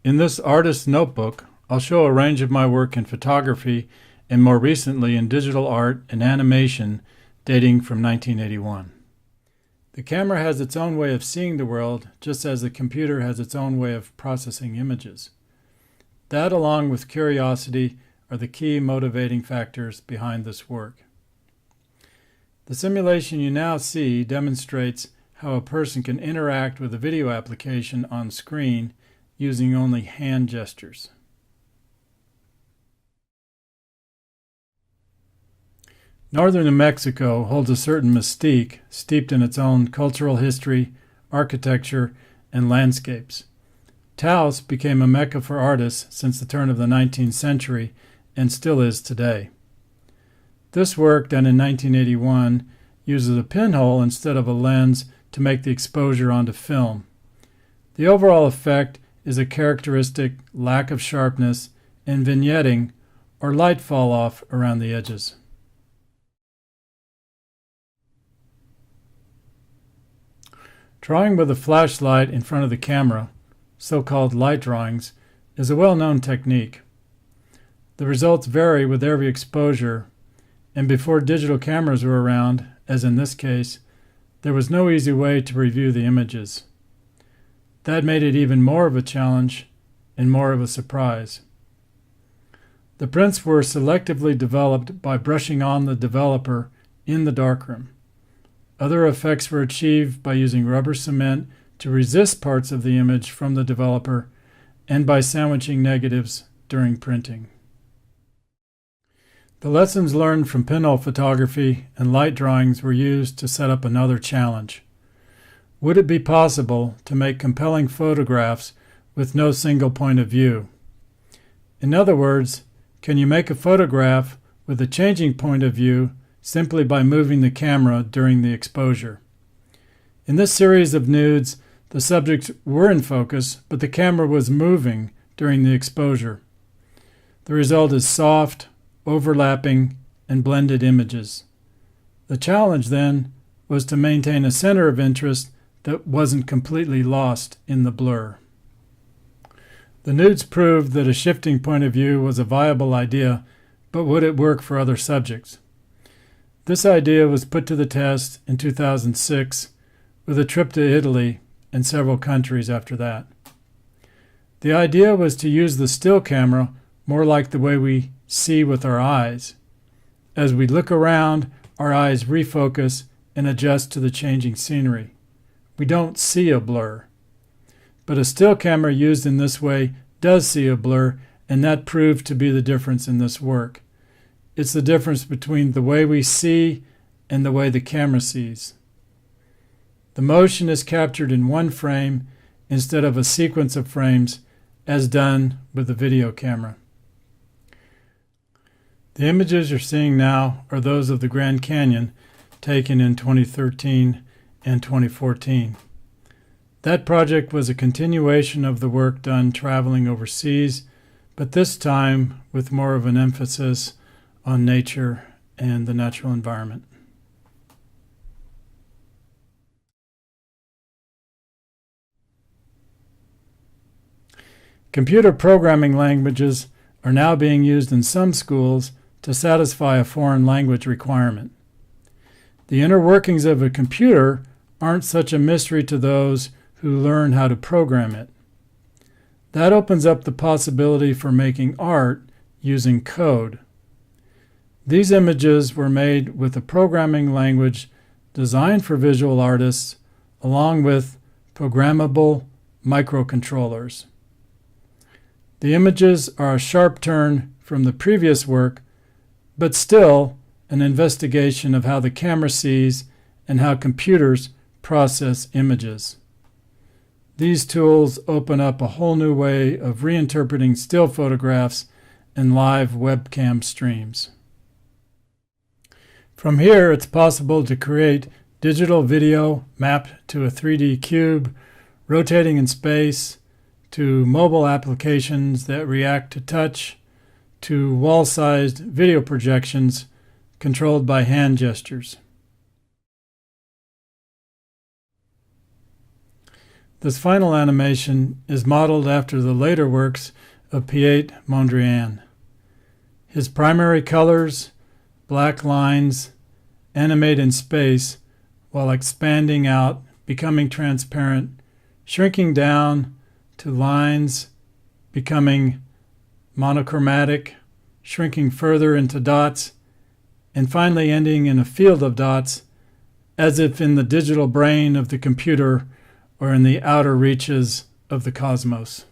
In this artist's notebook, I'll show a range of my work in photography and more recently in digital art and animation dating from 1981. The camera has its own way of seeing the world, just as the computer has its own way of processing images. That, along with curiosity, are the key motivating factors behind this work. The simulation you now see demonstrates how a person can interact with a video application on screen using only hand gestures. Northern New Mexico holds a certain mystique steeped in its own cultural history, architecture, and landscapes. Taos became a mecca for artists since the turn of the 19th century and still is today. This work, done in 1981, uses a pinhole instead of a lens to make the exposure onto film. The overall effect is a characteristic lack of sharpness and vignetting or light fall off around the edges. Drawing with a flashlight in front of the camera, so-called light drawings, is a well-known technique. The results vary with every exposure, and before digital cameras were around, as in this case, there was no easy way to review the images. That made it even more of a challenge and more of a surprise. The prints were selectively developed by brushing on the developer in the darkroom. Other effects were achieved by using rubber cement to resist parts of the image from the developer and by sandwiching negatives during printing. The lessons learned from pinhole photography and light drawings were used to set up another challenge. Would it be possible to make compelling photographs with no single point of view? In other words, can you make a photograph with a changing point of view simply by moving the camera during the exposure? In this series of nudes, the subjects were in focus, but the camera was moving during the exposure. The result is soft, overlapping, and blended images. The challenge, then, was to maintain a center of interest that wasn't completely lost in the blur. The nudes proved that a shifting point of view was a viable idea, but would it work for other subjects? This idea was put to the test in 2006 with a trip to Italy and several countries after that. The idea was to use the still camera more like the way we see with our eyes. As we look around, our eyes refocus and adjust to the changing scenery. We don't see a blur. But a still camera used in this way does see a blur, and that proved to be the difference in this work. It's the difference between the way we see and the way the camera sees. The motion is captured in one frame instead of a sequence of frames as done with the video camera. The images you're seeing now are those of the Grand Canyon taken in 2013 and 2014. That project was a continuation of the work done traveling overseas, but this time with more of an emphasis on nature and the natural environment. Computer programming languages are now being used in some schools to satisfy a foreign language requirement. The inner workings of a computer aren't such a mystery to those who learn how to program it. That opens up the possibility for making art using code. These images were made with a programming language designed for visual artists, along with programmable microcontrollers. The images are a sharp turn from the previous work, but still an investigation of how the camera sees and how computers process images. These tools open up a whole new way of reinterpreting still photographs and live webcam streams. From here, it's possible to create digital video mapped to a 3D cube, rotating in space, to mobile applications that react to touch, to wall-sized video projections controlled by hand gestures. This final animation is modeled after the later works of Piet Mondrian. His primary colors, black lines, animate in space while expanding out, becoming transparent, shrinking down to lines, becoming monochromatic, shrinking further into dots, and finally ending in a field of dots, as if in the digital brain of the computer or in the outer reaches of the cosmos.